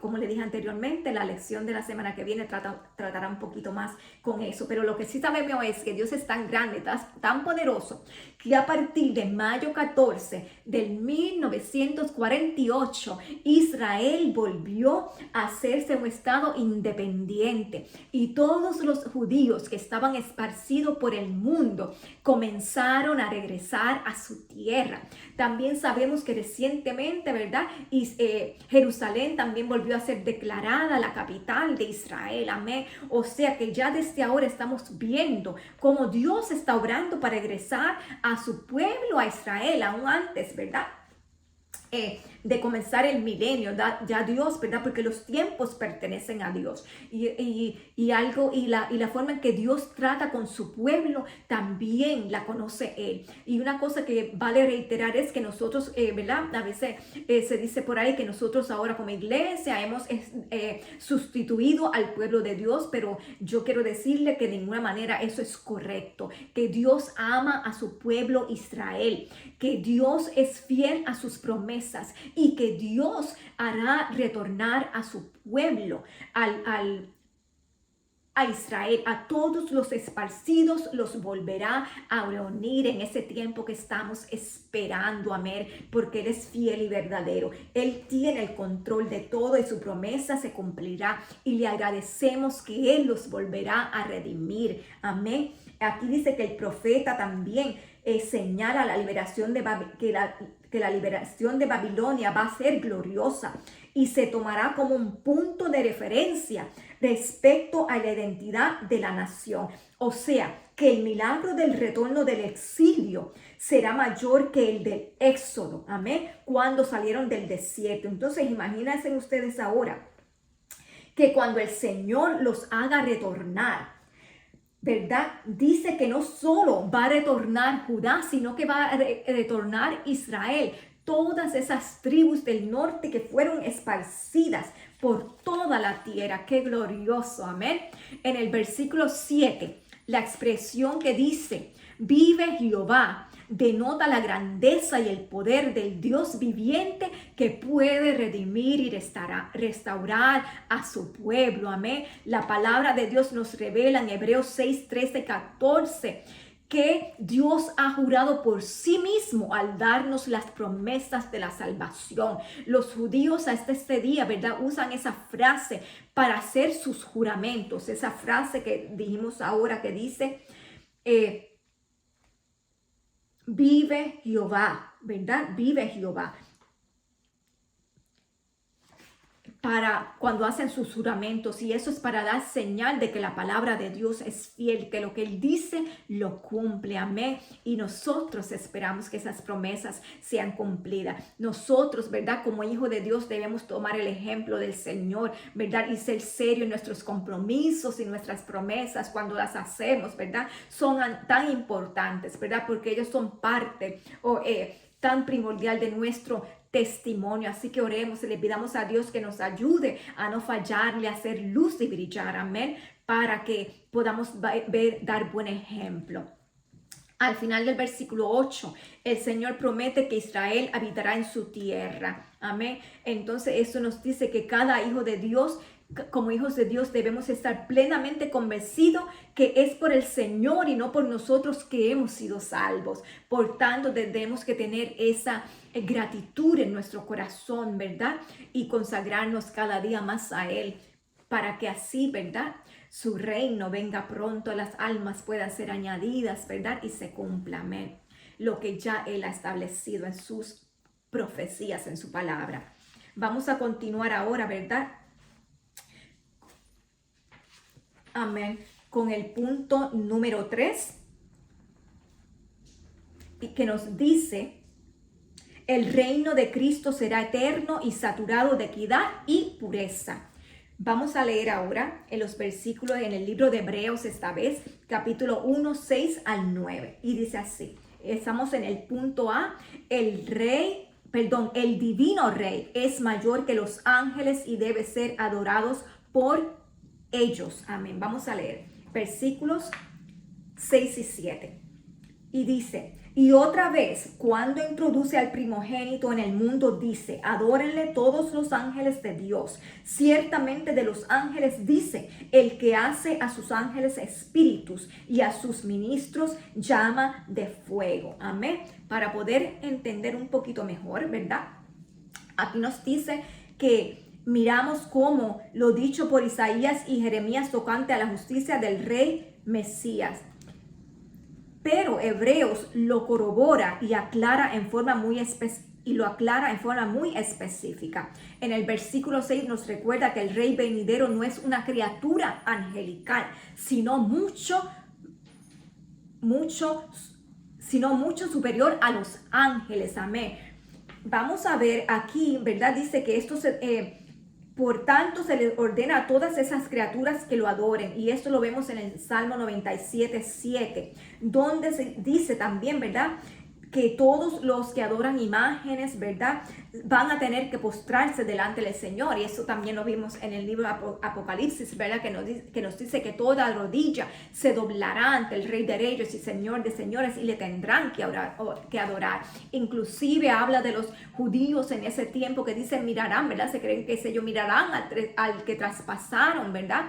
como le dije anteriormente, la lección de la semana que viene tratará un poquito más con eso, pero lo que sí sabemos es que Dios es tan grande, tan poderoso, que a partir de mayo 14 del 1948, Israel volvió a hacerse un estado independiente y todos los judíos que estaban esparcidos por el mundo comenzaron a regresar a su tierra. También sabemos que recientemente, ¿verdad? Jerusalén también volvió a ser declarada la capital de Israel, amén. O sea que ya desde ahora estamos viendo cómo Dios está obrando para regresar a su pueblo, a Israel, aún antes, ¿verdad? De comenzar el milenio, ya Dios, ¿verdad? Porque los tiempos pertenecen a Dios y la forma en que Dios trata con su pueblo también la conoce Él. Y una cosa que vale reiterar es que nosotros, ¿verdad? A veces se dice por ahí que nosotros ahora como iglesia hemos sustituido al pueblo de Dios, pero yo quiero decirle que de ninguna manera eso es correcto, que Dios ama a su pueblo Israel, que Dios es fiel a sus promesas y que Dios hará retornar a su pueblo, a Israel, a todos los esparcidos los volverá a reunir en ese tiempo que estamos esperando, amén, porque Él es fiel y verdadero. Él tiene el control de todo y su promesa se cumplirá y le agradecemos que Él los volverá a redimir, amén. Aquí dice que el profeta también señala la liberación que la liberación de Babilonia va a ser gloriosa y se tomará como un punto de referencia respecto a la identidad de la nación. O sea, que el milagro del retorno del exilio será mayor que el del éxodo, amén, cuando salieron del desierto. Entonces, imagínense ustedes ahora que cuando el Señor los haga retornar, ¿verdad? Dice que no solo va a retornar Judá, sino que va a retornar Israel. Todas esas tribus del norte que fueron esparcidas por toda la tierra. ¡Qué glorioso! Amén. En el versículo 7, la expresión que dice, vive Jehová, denota la grandeza y el poder del Dios viviente que puede redimir y restaurar a su pueblo. Amén. La palabra de Dios nos revela en Hebreos 6, 13, 14 que Dios ha jurado por sí mismo al darnos las promesas de la salvación. Los judíos hasta este día, ¿verdad? Usan esa frase para hacer sus juramentos. Esa frase que dijimos ahora que dice, vive Jehová, ¿verdad? Vive Jehová. para cuando hacen sus juramentos, y eso es para dar señal de que la palabra de Dios es fiel, que lo que Él dice lo cumple, amén. Y nosotros esperamos que esas promesas sean cumplidas. Nosotros, ¿verdad? Como hijos de Dios debemos tomar el ejemplo del Señor, ¿verdad? Y ser serios en nuestros compromisos y nuestras promesas cuando las hacemos, ¿verdad? Son tan importantes, ¿verdad? Porque ellos son parte tan primordial de nuestro testimonio. Así que oremos y le pidamos a Dios que nos ayude a no fallarle, a hacer luz y brillar, amén, para que podamos dar buen ejemplo. Al final del versículo 8, el Señor promete que Israel habitará en su tierra, amén. Entonces eso nos dice que cada hijo de Dios, como hijos de Dios, debemos estar plenamente convencidos que es por el Señor y no por nosotros que hemos sido salvos. Por tanto, tenemos que tener esa gratitud en nuestro corazón, ¿verdad? Y consagrarnos cada día más a Él, para que así, ¿verdad?, su reino venga pronto, las almas puedan ser añadidas, ¿verdad?, y se cumpla, amén, lo que ya Él ha establecido en sus profecías, en su palabra. Vamos a continuar ahora, ¿verdad? Amén. Con el punto número 3, y que nos dice: el reino de Cristo será eterno y saturado de equidad y pureza. Vamos a leer ahora en los versículos en el libro de Hebreos, esta vez, capítulo 1, 6 al 9. Y dice así, estamos en el punto A: el divino rey es mayor que los ángeles y debe ser adorados por ellos. Amén. Vamos a leer versículos 6 y 7. Y dice: y otra vez, cuando introduce al primogénito en el mundo, dice: adórenle todos los ángeles de Dios. Ciertamente de los ángeles dice: el que hace a sus ángeles espíritus y a sus ministros llama de fuego. Amén. Para poder entender un poquito mejor, ¿verdad? Aquí nos dice que miramos cómo lo dicho por Isaías y Jeremías tocante a la justicia del rey Mesías. Pero Hebreos lo corrobora y aclara en forma muy específica. En el versículo 6 nos recuerda que el rey venidero no es una criatura angelical, sino mucho superior a los ángeles. Amén. Vamos a ver aquí, ¿verdad? Dice que esto por tanto, se le ordena a todas esas criaturas que lo adoren. Y esto lo vemos en el Salmo 97, 7, donde se dice también, ¿verdad?, que todos los que adoran imágenes, ¿verdad?, van a tener que postrarse delante del Señor. Y eso también lo vimos en el libro Apocalipsis, ¿verdad?, que nos dice que toda rodilla se doblará ante el Rey de Reyes y Señor de Señores, y le tendrán que adorar. Inclusive habla de los judíos en ese tiempo que dicen mirarán, ¿verdad? Se creen que ellos mirarán al que traspasaron, ¿verdad?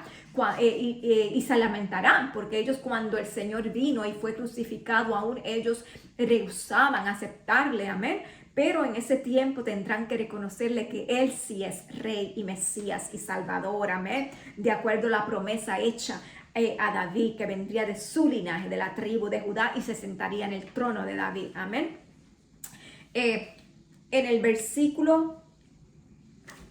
Y se lamentarán, porque ellos, cuando el Señor vino y fue crucificado, aún ellos rehusaban aceptarle, amén. Pero en ese tiempo tendrán que reconocerle que Él sí es Rey y Mesías y Salvador, amén, de acuerdo a la promesa hecha a David, que vendría de su linaje, de la tribu de Judá, y se sentaría en el trono de David, amén. En el versículo,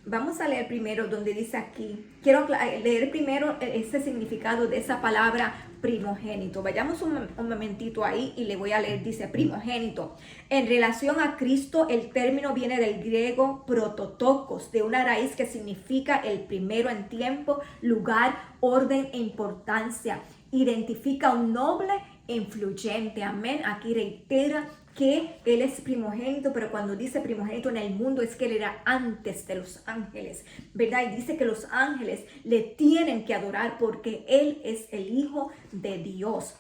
vamos a leer primero donde dice aquí, quiero leer primero ese significado de esa palabra primogénito. Vayamos un momentito ahí y le voy a leer. Dice: primogénito. En relación a Cristo, el término viene del griego prototokos, de una raíz que significa el primero en tiempo, lugar, orden e importancia. Identifica un noble e influyente. Amén. Aquí reitera que Él es primogénito, pero cuando dice primogénito en el mundo es que Él era antes de los ángeles, ¿verdad? Y dice que los ángeles le tienen que adorar porque Él es el Hijo de Dios.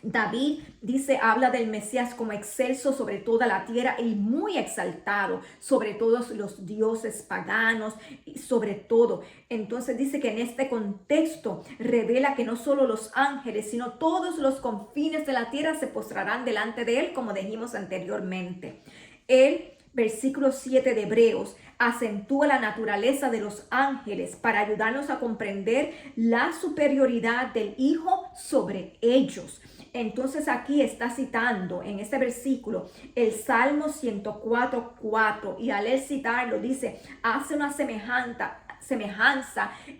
David dice, habla del Mesías como excelso sobre toda la tierra y muy exaltado sobre todos los dioses paganos y sobre todo. Entonces dice que en este contexto revela que no solo los ángeles, sino todos los confines de la tierra se postrarán delante de Él, como dijimos anteriormente. Él versículo 7 de Hebreos, acentúa la naturaleza de los ángeles para ayudarnos a comprender la superioridad del Hijo sobre ellos. Entonces aquí está citando en este versículo el Salmo 104:4, y al él citarlo dice, hace una semejanza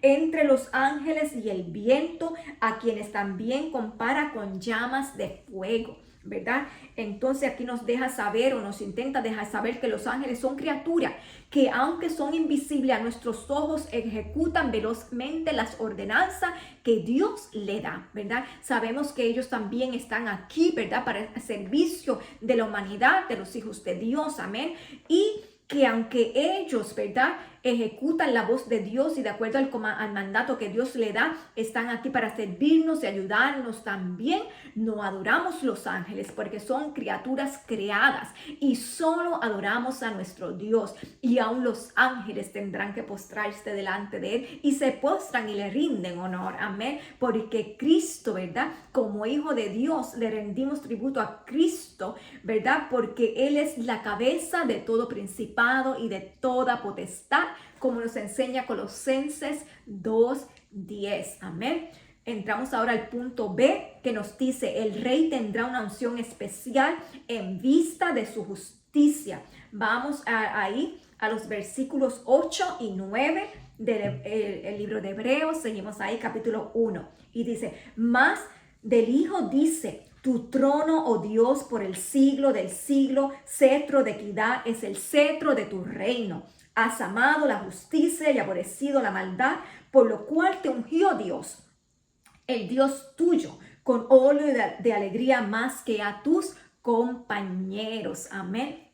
entre los ángeles y el viento, a quienes también compara con llamas de fuego, ¿verdad? Entonces aquí nos deja saber, o nos intenta dejar saber, que los ángeles son criaturas que, aunque son invisibles a nuestros ojos, ejecutan velozmente las ordenanzas que Dios le da, ¿verdad? Sabemos que ellos también están aquí, ¿verdad? Para el servicio de la humanidad, de los hijos de Dios, amén. Y que aunque ellos, ¿verdad?, ejecutan la voz de Dios y de acuerdo al mandato que Dios le da, están aquí para servirnos y ayudarnos también. No adoramos los ángeles porque son criaturas creadas y solo adoramos a nuestro Dios. Y aún los ángeles tendrán que postrarse delante de Él y se postran y le rinden honor. Amén. Porque Cristo, ¿verdad?, como hijo de Dios, le rendimos tributo a Cristo, ¿verdad? Porque Él es la cabeza de todo principado y de toda potestad, como nos enseña Colosenses 2:10. Amén. Entramos ahora al punto B, que nos dice, el rey tendrá una unción especial en vista de su justicia. Vamos ahí a los versículos 8 y 9 del libro de Hebreos. Seguimos ahí, capítulo 1. Y dice, más del Hijo dice, tu trono, oh Dios, por el siglo del siglo, cetro de equidad es el cetro de tu reino. Has amado la justicia y aborrecido la maldad, por lo cual te ungió Dios, el Dios tuyo, con óleo de alegría más que a tus compañeros. Amén.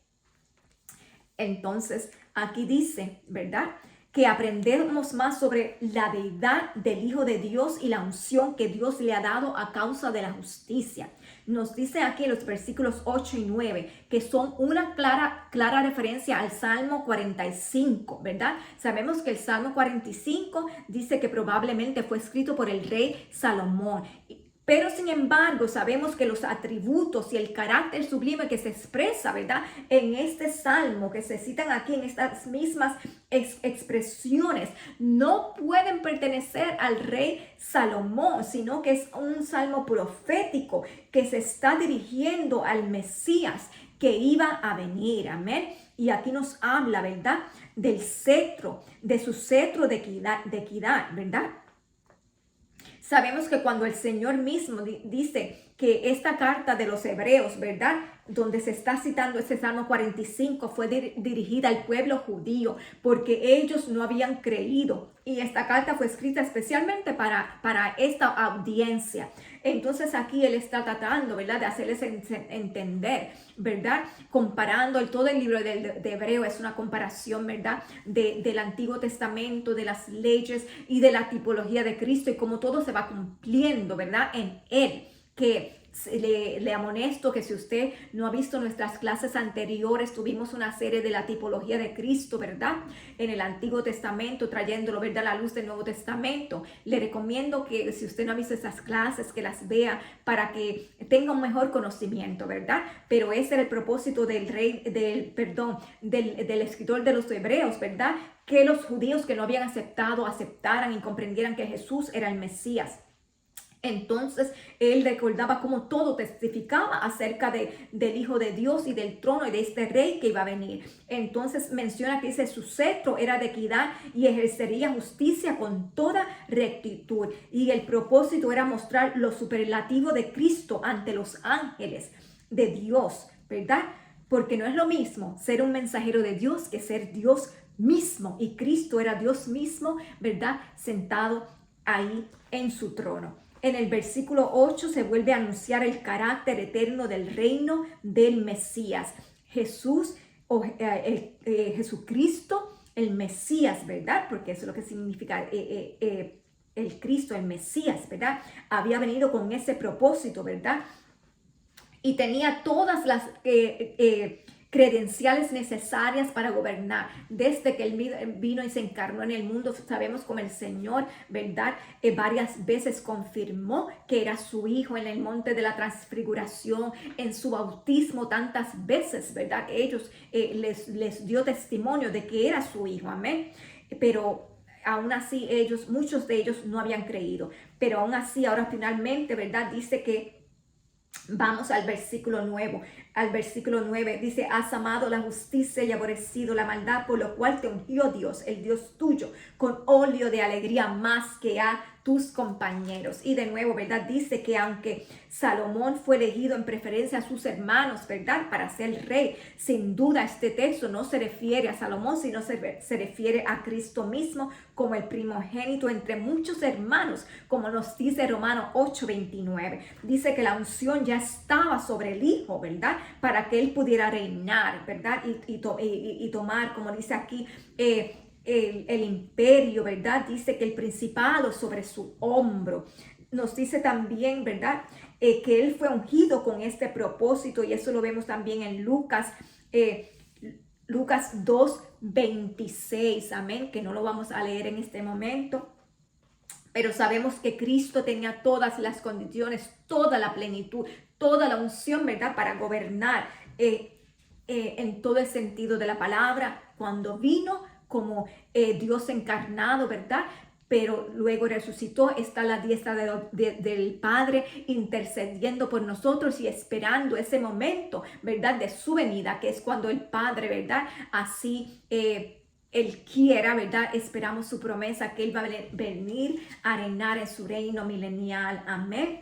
Entonces, aquí dice, ¿verdad?, que aprendemos más sobre la deidad del Hijo de Dios y la unción que Dios le ha dado a causa de la justicia. Nos dice aquí en los versículos 8 y 9 que son una clara referencia al Salmo 45, ¿verdad? Sabemos que el Salmo 45 dice que probablemente fue escrito por el rey Salomón. Pero sin embargo, sabemos que los atributos y el carácter sublime que se expresa, ¿verdad?, en este salmo, que se citan aquí en estas mismas expresiones, no pueden pertenecer al rey Salomón, sino que es un salmo profético que se está dirigiendo al Mesías que iba a venir. Amén. Y aquí nos habla, ¿verdad?, del cetro, de su cetro de equidad, ¿verdad? Sabemos que cuando el Señor mismo dice que esta carta de los Hebreos, ¿verdad?, donde se está citando este Salmo 45, fue dirigida al pueblo judío porque ellos no habían creído. Y esta carta fue escrita especialmente para esta audiencia. Entonces aquí él está tratando, ¿verdad?, de hacerles entender, ¿verdad?, comparando todo el libro de Hebreo. Es una comparación, ¿verdad?, del Antiguo Testamento, de las leyes y de la tipología de Cristo y cómo todo se va cumpliendo, ¿verdad?, en él. Que le amonesto que si usted no ha visto nuestras clases anteriores, tuvimos una serie de la tipología de Cristo, ¿verdad?, en el Antiguo Testamento, trayéndolo, ¿verdad?, a la luz del Nuevo Testamento. Le recomiendo que si usted no ha visto esas clases, que las vea para que tenga un mejor conocimiento, ¿verdad? Pero ese era el propósito del escritor de los Hebreos, ¿verdad?, que los judíos que no habían aceptaran y comprendieran que Jesús era el Mesías. Entonces él recordaba cómo todo testificaba acerca del Hijo de Dios y del trono y de este rey que iba a venir. Entonces menciona que dice, su cetro era de equidad y ejercería justicia con toda rectitud. Y el propósito era mostrar lo superlativo de Cristo ante los ángeles de Dios, ¿verdad? Porque no es lo mismo ser un mensajero de Dios que ser Dios mismo. Y Cristo era Dios mismo, ¿verdad?, sentado ahí en su trono. En el versículo 8 se vuelve a anunciar el carácter eterno del reino del Mesías. Jesucristo, el Mesías, ¿verdad? Porque eso es lo que significa el Cristo, el Mesías, ¿verdad? Había venido con ese propósito, ¿verdad? Y tenía todas las credenciales necesarias para gobernar. Desde que Él vino y se encarnó en el mundo, sabemos como el Señor, ¿verdad? Varias veces confirmó que era su Hijo en el monte de la transfiguración, en su bautismo tantas veces, ¿verdad? Ellos les dio testimonio de que era su Hijo, amén. Pero aún así muchos de ellos no habían creído, pero aún así ahora finalmente, ¿verdad? Dice que vamos al versículo 9, dice: has amado la justicia y aborrecido la maldad, por lo cual te ungió Dios, el Dios tuyo, con óleo de alegría más que a tus compañeros. Y de nuevo, ¿verdad? Dice que aunque Salomón fue elegido en preferencia a sus hermanos, ¿verdad? Para ser rey, sin duda este texto no se refiere a Salomón, sino se refiere a Cristo mismo como el primogénito entre muchos hermanos, como nos dice Romanos 8:29. Dice que la unción ya estaba sobre el Hijo, ¿verdad? Para que Él pudiera reinar, ¿verdad? Y tomar, como dice aquí, el imperio, ¿verdad? Dice que el principado sobre su hombro. Nos dice también, ¿verdad? Que Él fue ungido con este propósito, y eso lo vemos también en Lucas 2:26, amén, que no lo vamos a leer en este momento. Pero sabemos que Cristo tenía todas las condiciones, toda la plenitud, toda la unción, ¿verdad? Para gobernar en todo el sentido de la palabra, cuando vino como Dios encarnado, ¿verdad? Pero luego resucitó, está a la diestra del Padre, intercediendo por nosotros y esperando ese momento, ¿verdad? De su venida, que es cuando el Padre, ¿verdad? Así Él quiera, ¿verdad? Esperamos su promesa, que Él va a venir a reinar en su reino milenial. Amén.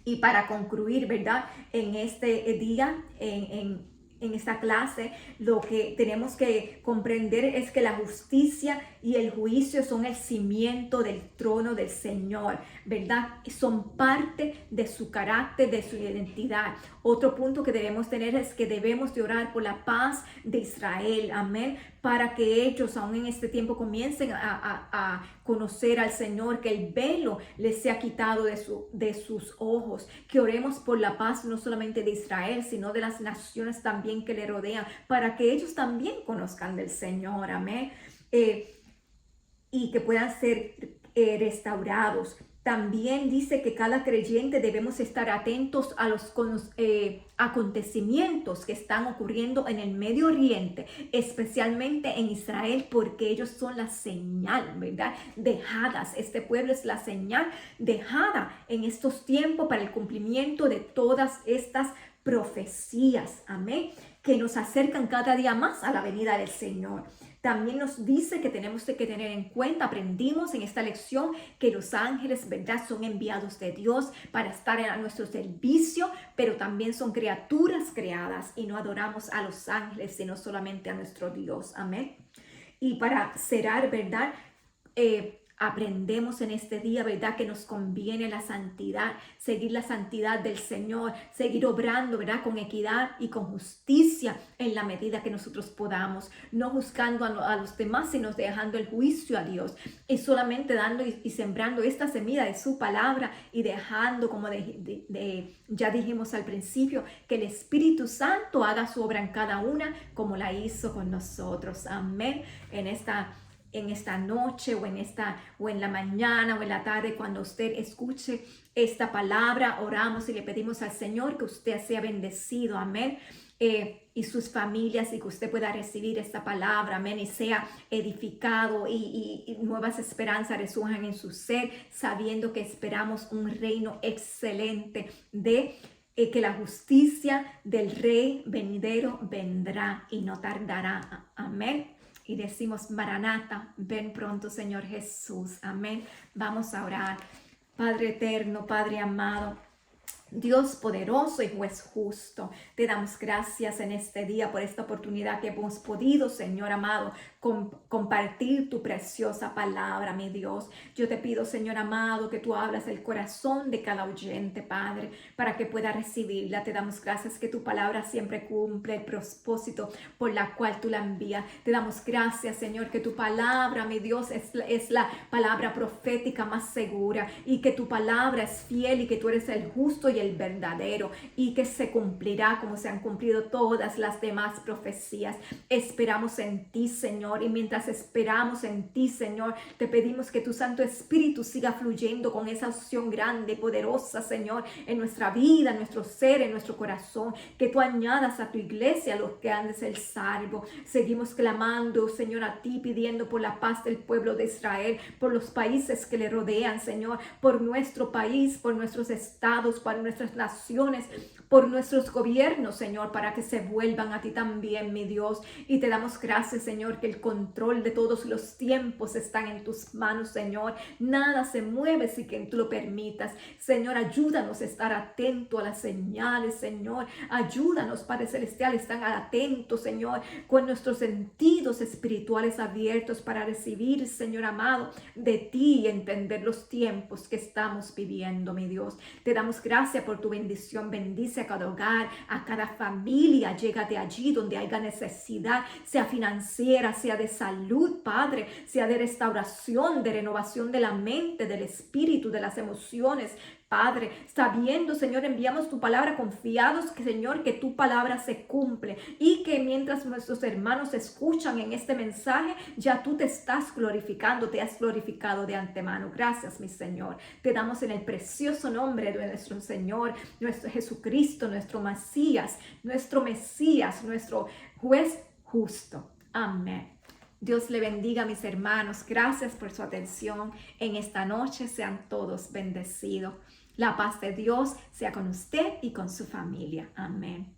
Y para concluir, ¿verdad? En este día, en esta clase, lo que tenemos que comprender es que la justicia y el juicio son el cimiento del trono del Señor, ¿verdad? Son parte de su carácter, de su identidad. Otro punto que debemos tener es que debemos de orar por la paz de Israel, amén, para que ellos aún en este tiempo comiencen a conocer al Señor, que el velo les sea quitado de sus ojos, que oremos por la paz no solamente de Israel, sino de las naciones también que le rodean, para que ellos también conozcan del Señor, amén, y que puedan ser restaurados. También dice que cada creyente debemos estar atentos a los acontecimientos que están ocurriendo en el Medio Oriente, especialmente en Israel, porque ellos son la señal, ¿verdad? Dejadas. Este pueblo es la señal dejada en estos tiempos para el cumplimiento de todas estas profecías, amén, que nos acercan cada día más a la venida del Señor. También nos dice que tenemos que tener en cuenta, aprendimos en esta lección, que los ángeles, ¿verdad?, son enviados de Dios para estar a nuestro servicio, pero también son criaturas creadas y no adoramos a los ángeles, sino solamente a nuestro Dios. Amén. Y para cerrar, ¿verdad?, aprendemos en este día, ¿verdad?, que nos conviene la santidad, seguir la santidad del Señor, seguir obrando, ¿verdad?, con equidad y con justicia en la medida que nosotros podamos, no juzgando a los demás, sino dejando el juicio a Dios, y solamente dando y sembrando esta semilla de su palabra, y dejando, como ya dijimos al principio, que el Espíritu Santo haga su obra en cada una como la hizo con nosotros. Amén. En esta noche o en la mañana o en la tarde, cuando usted escuche esta palabra, oramos y le pedimos al Señor que usted sea bendecido, amén, y sus familias, y que usted pueda recibir esta palabra, amén, y sea edificado, y nuevas esperanzas resurjan en su ser, sabiendo que esperamos un reino excelente que la justicia del Rey venidero vendrá y no tardará, amén. Y decimos: Maranata, ven pronto, Señor Jesús. Amén. Vamos a orar. Padre eterno, Padre amado, Dios poderoso y juez justo, te damos gracias en este día por esta oportunidad que hemos podido, Señor amado, compartir tu preciosa palabra, mi Dios. Yo te pido, Señor amado, que tú hablas el corazón de cada oyente, Padre, para que pueda recibirla. Te damos gracias que tu palabra siempre cumple el propósito por la cual tú la envías. Te damos gracias, Señor, que tu palabra, mi Dios, es la palabra profética más segura, y que tu palabra es fiel, y que tú eres el justo y el verdadero, y que se cumplirá como se han cumplido todas las demás profecías. Esperamos en ti, Señor, y mientras esperamos en ti, Señor, te pedimos que tu Santo Espíritu siga fluyendo con esa unción grande y poderosa, Señor, en nuestra vida, en nuestro ser, en nuestro corazón, que tú añadas a tu iglesia a los que han de ser salvos. Seguimos clamando, Señor, a ti, pidiendo por la paz del pueblo de Israel, por los países que le rodean, Señor, por nuestro país, por nuestros estados, por nuestras naciones, por nuestros gobiernos, Señor, para que se vuelvan a ti también, mi Dios. Y te damos gracias, Señor, que el control de todos los tiempos están en tus manos, Señor. Nada se mueve sin que tú lo permitas. Señor, ayúdanos a estar atentos a las señales, Señor. Ayúdanos, Padre Celestial, a estar atentos, Señor, con nuestros sentidos espirituales abiertos para recibir, Señor amado, de ti y entender los tiempos que estamos viviendo, mi Dios. Te damos gracias por tu bendición. Bendice a cada hogar, a cada familia. Llégate allí donde haya necesidad, sea financiera, sea de salud, Padre, sea de restauración, de renovación de la mente, del espíritu, de las emociones. Padre, sabiendo, Señor, enviamos tu palabra confiados, que, Señor, que tu palabra se cumple, y que mientras nuestros hermanos escuchan en este mensaje, ya tú te estás glorificando, te has glorificado de antemano. Gracias, mi Señor. Te damos en el precioso nombre de nuestro Señor, nuestro Jesucristo, nuestro Mesías, nuestro juez justo. Amén. Dios le bendiga, mis hermanos. Gracias por su atención en esta noche. Sean todos bendecidos. La paz de Dios sea con usted y con su familia. Amén.